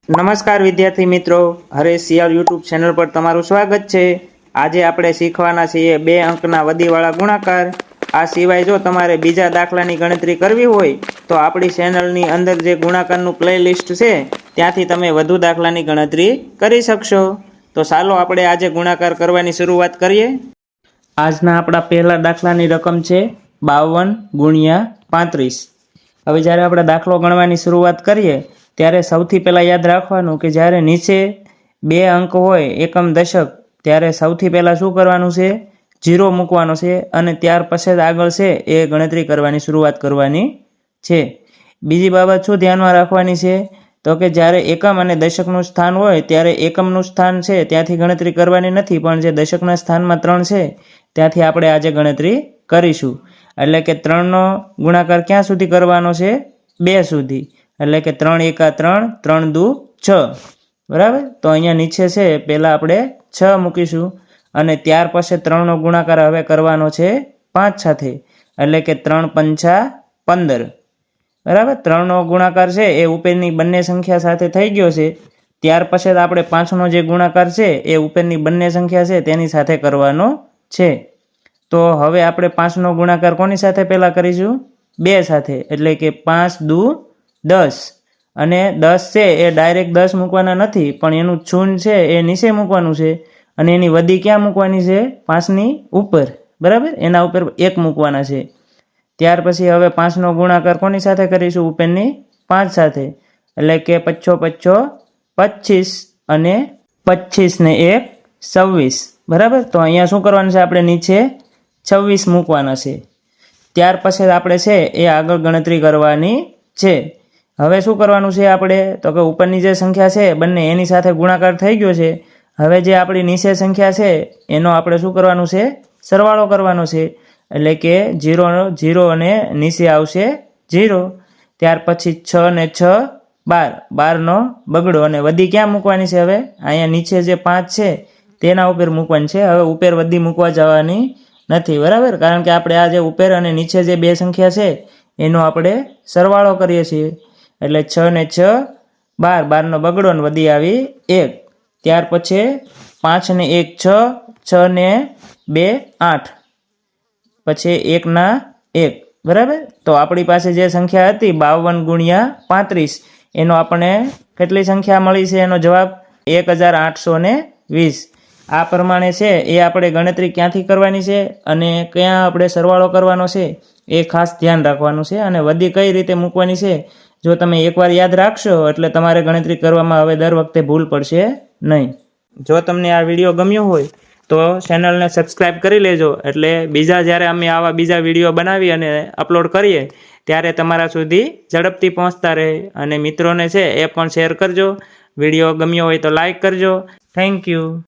નમસ્કાર વિદ્યાર્થી મિત્રો, હરેશ સિયાળ યુટ્યુબ ચેનલ પર તમારું સ્વાગત છે। આજે આપણે શીખવાના છીએ 2 અંકના વદીવાળા ગુણાકાર। આ સિવાય જો તમારે બીજા દાખલાની ગણતરી કરવી હોય તો આપણી ચેનલની અંદર જે ગુણાકારનું પ્લેલિસ્ટ છે ત્યાંથી તમે વધુ દાખલાની ગણતરી કરી શકશો। તો ચાલો આપણે આજે ગુણાકાર કરવાની શરૂઆત કરીએ। આજના આપણા પહેલા દાખલાની રકમ છે 52 × 35। હવે જ્યારે આપણે દાખલો ગણવાની શરૂઆત કરીએ ત્યારે સૌથી પહેલાં યાદ રાખવાનું કે જ્યારે નીચે 2 અંક હોય એકમ દશક ત્યારે સૌથી પહેલાં શું કરવાનું છે, 0 મૂકવાનો છે અને ત્યાર પછી આગળ છે એ ગણતરી કરવાની શરૂઆત કરવાની છે। બીજી બાબત શું ધ્યાનમાં રાખવાની છે તો કે જ્યારે એકમ અને દશકનું સ્થાન હોય ત્યારે એકમનું સ્થાન છે ત્યાંથી ગણતરી કરવાની નથી, પણ જે દશકના સ્થાનમાં 3 છે ત્યાંથી આપણે આજે ગણતરી કરીશું। એટલે કે 3નો ગુણાકાર ક્યાં સુધી કરવાનો છે, 2 સુધી। એટલે કે 3 × 1 = 3, 3 × 2 = 6, બરાબર। તો અહીંયા નીચે છે પહેલાં આપણે 6 મૂકીશું અને ત્યાર પછી 3નો ગુણાકાર હવે કરવાનો છે 5 સાથે। એટલે કે 3 × 5 = 15, બરાબર। 3નો ગુણાકાર છે એ ઉપરની બંને સંખ્યા સાથે થઈ ગયો છે। ત્યાર પછી આપણે 5નો જે ગુણાકાર છે એ ઉપરની બંને સંખ્યા છે તેની સાથે કરવાનો છે। તો હવે આપણે 5નો ગુણાકાર કોની સાથે પહેલાં કરીશું, 2 સાથે। એટલે કે 5 × 2 = 10 અને 10 છે એ ડાયરેક્ટ 10 મૂકવાના નથી, પણ એનું શૂન્ય છે એ નીચે મૂકવાનું છે અને એની વધી ક્યાં મૂકવાની છે, 5ની ઉપર, બરાબર। એના ઉપર 1 મૂકવાના છે। ત્યાર પછી હવે 5નો ગુણાકાર કોની સાથે કરીશું, ઉપરની 5 સાથે। એટલે કે 5 × 5 = 25 અને 25 ને 1 = 26, બરાબર। તો અહીંયા શું કરવાનું છે, આપણે નીચે 26 મૂકવાના છે। ત્યાર પછી આપણે છે એ આગળ ગણતરી કરવાની છે। હવે શું કરવાનું છે આપણે તો કે ઉપરની જે સંખ્યા છે બંને એની સાથે ગુણાકાર થઈ ગયો છે। હવે જે આપણી નીચે સંખ્યા છે એનો આપણે શું કરવાનું છે, સરવાળો કરવાનો છે। એટલે કે 0 0 અને નીચે આવશે 0। ત્યાર પછી 6 ને 6 = 12, 12નો બગડો અને વધી ક્યાં મૂકવાની છે, હવે અહીંયા નીચે જે 5 છે તેના ઉપર મૂકવાની છે। હવે ઉપર વધી મૂકવા જવાની નથી, બરાબર, કારણ કે આપણે આ જે ઉપર અને નીચે જે 2 સંખ્યા છે એનો આપણે સરવાળો કરીએ છીએ। એટલે 6 ને 6 = 12, 12નો બગડો અને વધી આવી 1। ત્યાર પછી 5 ને 1 = 6, 6 ને 2 = 8, પછી 1 ના 1, બરાબર। તો આપણી પાસે જે સંખ્યા હતી 52 × 35 એનો આપણે કેટલી સંખ્યા મળી છે, એનો જવાબ 1820। આ પ્રમાણે છે એ આપણે ગણતરી ક્યાંથી કરવાની છે અને ક્યાં આપણે સરવાળો કરવાનો છે એ ખાસ ધ્યાન રાખવાનું છે। અને વધી કઈ રીતે મૂકવાની છે જો તમે એકવાર યાદ રાખશો એટલે તમારે ગણતરી કરવામાં હવે દર વખતે ભૂલ પડશે નહીં। જો તમને આ વિડીયો ગમ્યો હોય તો ચેનલને સબસ્ક્રાઈબ કરી લેજો, એટલે જ્યારે અમે આવા બીજા વિડીયો બનાવી અને અપલોડ કરીએ ત્યારે તમારા સુધી ઝડપથી પહોંચતા રહે। અને મિત્રોને છે એ પણ શેર કરજો। વિડીયો ગમ્યો હોય તો લાઈક કરજો। Thank you.